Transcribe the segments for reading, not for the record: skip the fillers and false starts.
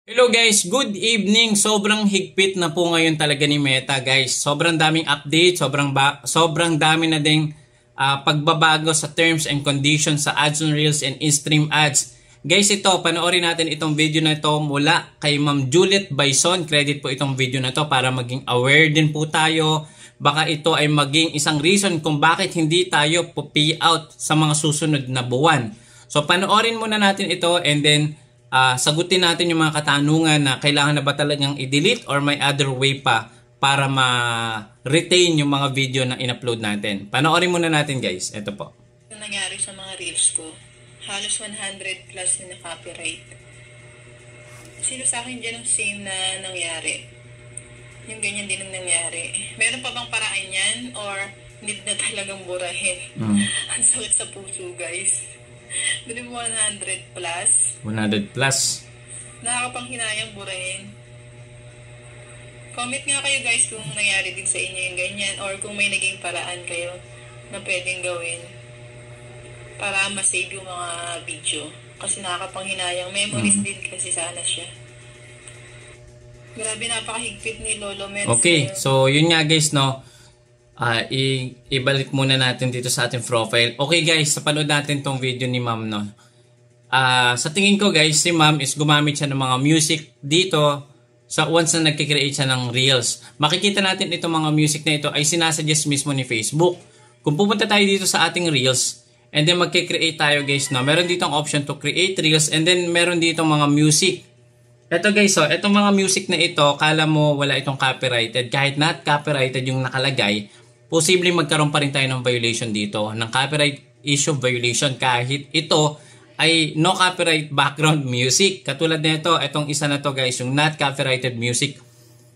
Hello guys, good evening. Sobrang higpit na po ngayon talaga ni Meta guys. Sobrang daming update, sobrang dami na ding pagbabago sa terms and conditions sa ads on Reels and in-stream ads. Guys, ito, panoorin natin itong video na ito mula kay Ma'am Juliet Bison. Credit po itong video na ito para maging aware din po tayo. Baka ito ay maging isang reason kung bakit hindi tayo pay out sa mga susunod na buwan. So panoorin muna natin ito and then sagutin natin yung mga katanungan na kailangan na ba talagang i-delete or may other way pa para ma-retain yung mga video na in-upload natin. Panoorin muna natin guys. Ito po. Yung nangyari sa mga reels ko, halos 100 plus na copyright. Sino sa akin dyan ang same na nangyari? Yung ganyan din ang nangyari. Meron pa bang paraan yan? Or need na talagang burahin? Ang sakit sa puso guys. Dali mo 100 plus. 100 plus. Nakakapanghinayang burahin. Comment nga kayo guys kung nangyari din sa inyo yung ganyan or kung may naging paraan kayo na pwedeng gawin para ma-save yung mga video. Kasi nakakapanghinayang memories din kasi sana siya. Grabe, napakahigpit ni Lolo Mens. Okay, so yun nga guys, no. Ibalik muna natin dito sa ating profile. Okay guys, napanood natin tong video ni Ma'am, no. Sa tingin ko guys, si Ma'am is gumamit siya ng mga music dito sa once na nagkikreate siya ng Reels. Makikita natin itong mga music na ito ay sinasuggest mismo ni Facebook. Kung pupunta tayo dito sa ating Reels and then magkikreate tayo guys, no. Meron dito ang option to create Reels and then meron dito mga music. Ito guys, so itong mga music na ito, kala mo wala itong copyrighted. Kahit not copyrighted yung nakalagay, posibleng magkaroon pa rin tayo ng violation dito, ng copyright issue violation kahit ito ay no copyright background music. Katulad nito, itong isa na to guys, yung not copyrighted music.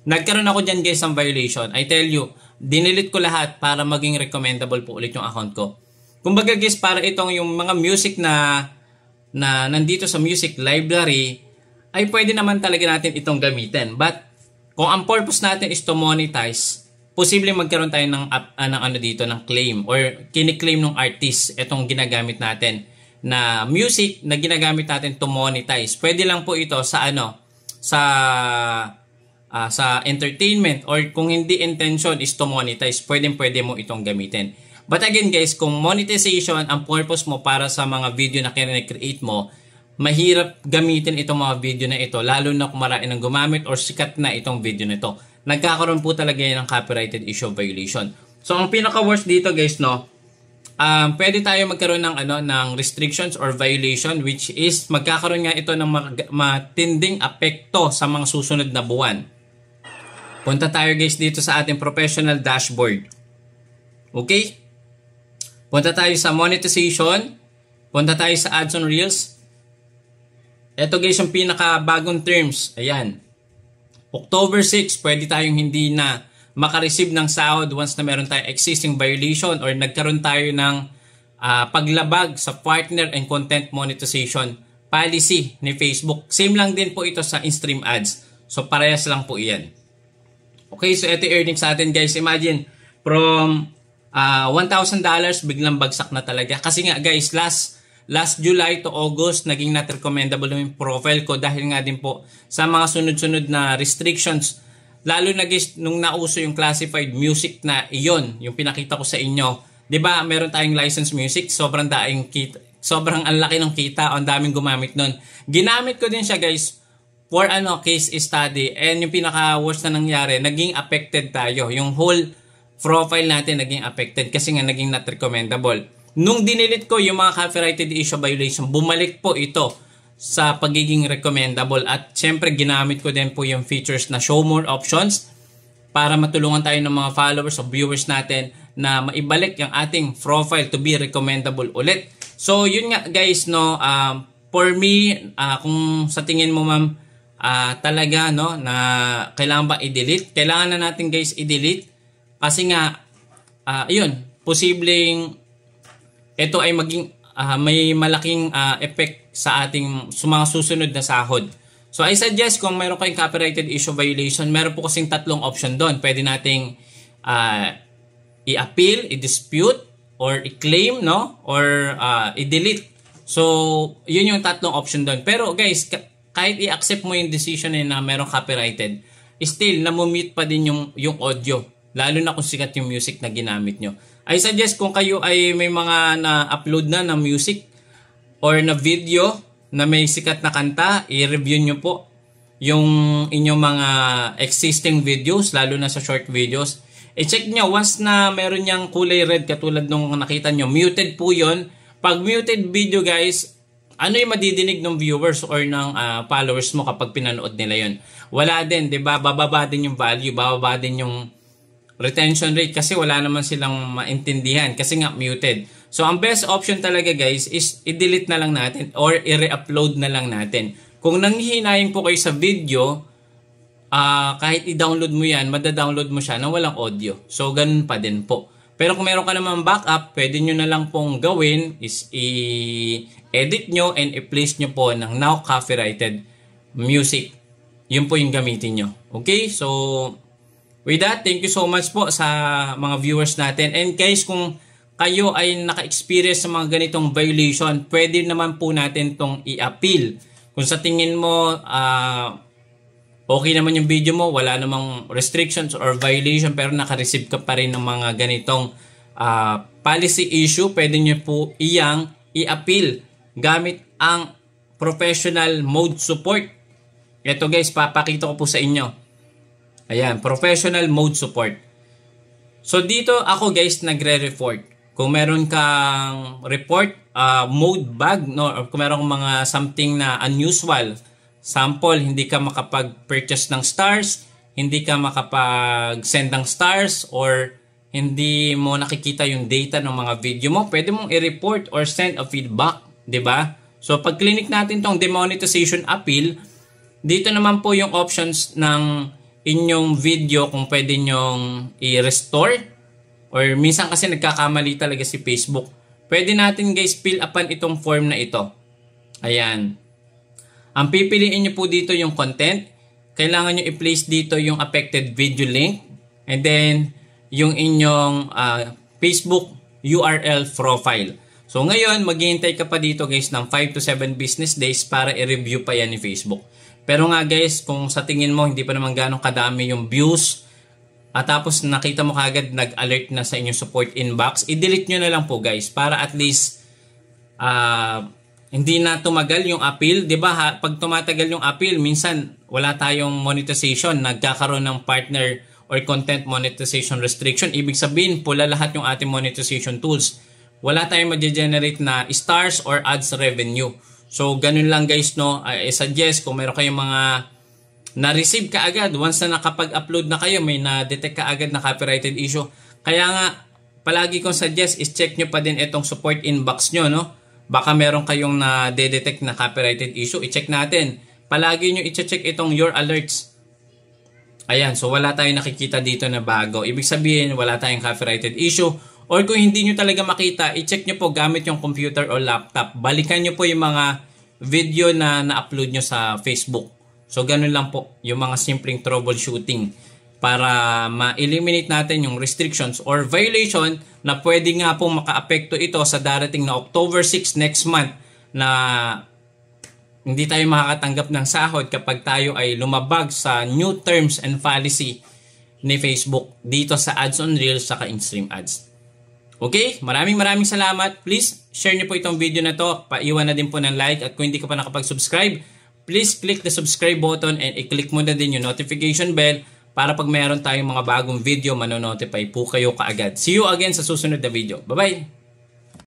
Nagkaroon ako dyan guys ng violation. I tell you, dinilit ko lahat para maging recommendable po ulit yung account ko. Kumbaga guys, para itong yung mga music na nandito sa music library, ay pwede naman talaga natin itong gamitin. But kung ang purpose natin is to monetize, posibleng magkaroon tayo ng ng claim or kiniklaim ng artist itong ginagamit natin na music na ginagamit natin to monetize. Pwede lang po ito sa sa entertainment or kung hindi intention is to monetize, pwede mo itong gamitin. But again guys, kung monetization ang purpose mo para sa mga video na kine-create mo, mahirap gamitin itong mga video na ito lalo na kung marami nang gumamit or sikat na itong video na ito. Nagkakaroon po talaga yan ng copyrighted issue violation. So ang pinaka-worst dito guys, no, pwede tayo magkaroon ng ng restrictions or violation, which is magkakaroon nga ito ng matinding apekto sa mga susunod na buwan. Punta tayo guys dito sa ating professional dashboard. Okay? Punta tayo sa monetization. Punta tayo sa ads on Reels. Ito guys yung pinaka-bagong terms. Ayan. October 6, pwede tayong hindi na makareceive ng sahod once na meron tayong existing violation or nagkaroon tayo ng paglabag sa partner and content monetization policy ni Facebook. Same lang din po ito sa in-stream ads. So parehas lang po iyan. Okay, so ito earnings sa atin guys. Imagine from $1,000 biglang bagsak na talaga. Kasi nga guys, last July to August, naging not recommendable yung profile ko dahil nga din po sa mga sunod-sunod na restrictions. Lalo na guys, nung nauso yung classified music na iyon, yung pinakita ko sa inyo. 'Di ba meron tayong licensed music, sobrang ang laki ng kita, ang daming gumamit nun. Ginamit ko din siya guys for case study, and yung pinaka-worst na nangyari, naging affected tayo. Yung whole profile natin naging affected kasi nga naging not recommendable. Nung dinilit ko yung mga copyrighted issue violation, bumalik po ito sa pagiging recommendable. At syempre, ginamit ko din po yung features na show more options para matulungan tayo ng mga followers o viewers natin na maibalik yung ating profile to be recommendable ulit. So, yun nga guys, no, for me, kung sa tingin mo ma'am, talaga, no, na kailangan ba i-delete? Kailangan na natin guys i-delete kasi nga, ayun, posibleng ito ay maging may malaking effect sa ating mga susunod na sahod. So I suggest kung mayroon kayong copyrighted issue violation, meron po kasing tatlong option doon. Pwede nating i-appeal, i-dispute, or i-claim, no? Or i-delete. So yun yung tatlong option doon. Pero guys, kahit i-accept mo yung decision na merong copyrighted, still, namumute pa din yung audio. Lalo na kung sikat yung music na ginamit nyo. I suggest kung kayo ay may mga na-upload na music or na video na may sikat na kanta, i-review nyo po yung inyong mga existing videos, lalo na sa short videos. I-check nyo, once na meron niyang kulay red katulad nung nakita nyo, muted po yun. Pag muted video guys, ano yung madidinig ng viewers or ng followers mo kapag pinanood nila yun? Wala din, di ba? Bababa din yung value, bababa din yung retention rate kasi wala naman silang maintindihan kasi nga muted. So, ang best option talaga guys is i-delete na lang natin or i-re-upload na lang natin. Kung nanghihinayin po kayo sa video, kahit i-download mo yan, mada-download mo siya na walang audio. So, ganun pa din po. Pero kung meron ka naman backup, pwede nyo na lang pong gawin is i-edit nyo and i-place nyo po ng now copyrighted music. Yun po yung gamitin nyo. Okay? So, with that, thank you so much po sa mga viewers natin. And guys, kung kayo ay naka-experience sa mga ganitong violation, pwede naman po natin itong i-appeal. Kung sa tingin mo, okay naman yung video mo, wala namang restrictions or violation, pero naka-receive ka pa rin ng mga ganitong policy issue, pwede nyo po iyang i-appeal gamit ang professional mode support. Ito guys, papakita ko po sa inyo. Ayan, professional mode support. So dito ako guys nagre-report. Kung meron kang report mode bug, no, or kung meron kang mga something na unusual, sample, hindi ka makapag-purchase ng stars, hindi ka makapag-send ng stars, or hindi mo nakikita yung data ng mga video mo, pwede mong i-report or send a feedback, di ba? So pag clinic natin tong demonetization appeal, dito naman po yung options ng inyong video kung pwede nyong i-restore. Or minsan kasi nagkakamali talaga si Facebook. Pwede natin guys fill upan itong form na ito. Ayan. Ang pipiliin nyo po dito yung content. Kailangan nyo i-place dito yung affected video link. And then yung inyong Facebook URL profile. So ngayon maghihintay ka pa dito guys ng 5 to 7 business days para i-review pa yan ni Facebook. Pero nga guys, kung sa tingin mo hindi pa naman ganong kadami yung views, at tapos nakita mo kagad nag-alert na sa inyong support inbox, i-delete nyo na lang po guys para at least hindi na tumagal yung appeal. Diba pag tumatagal yung appeal, minsan wala tayong monetization, nagkakaroon ng partner or content monetization restriction. Ibig sabihin, pula lahat yung ating monetization tools. Wala tayong ma-generate na stars or ads revenue. So ganun lang guys, no. I suggest kung meron kayong mga na-receive ka agad, once na nakapag-upload na kayo, may na-detect ka agad na copyrighted issue. Kaya nga, palagi kong suggest is check nyo pa din itong support inbox nyo, no? Baka meron kayong na-detect na copyrighted issue, i-check natin. Palagi nyo i-check itong your alerts. Ayan, so wala tayong nakikita dito na bago. Ibig sabihin, wala tayong copyrighted issue. Or kung hindi nyo talaga makita, i-check nyo po gamit yung computer or laptop. Balikan nyo po yung mga video na na-upload nyo sa Facebook. So, ganun lang po yung mga simpleng troubleshooting para ma-eliminate natin yung restrictions or violation na pwede nga pong maka-apekto ito sa darating na October 6 next month na hindi tayo makakatanggap ng sahod kapag tayo ay lumabag sa new terms and policy ni Facebook dito sa ads on Reels saka in-stream ads. Okay? Maraming salamat. Please share niyo po itong video na to. Paiwan na din po ng like at kung hindi ka pa nakapag-subscribe, please click the subscribe button and i-click mo na din yung notification bell para pag meron tayong mga bagong video, manonotify po kayo kaagad. See you again sa susunod na video. Bye-bye!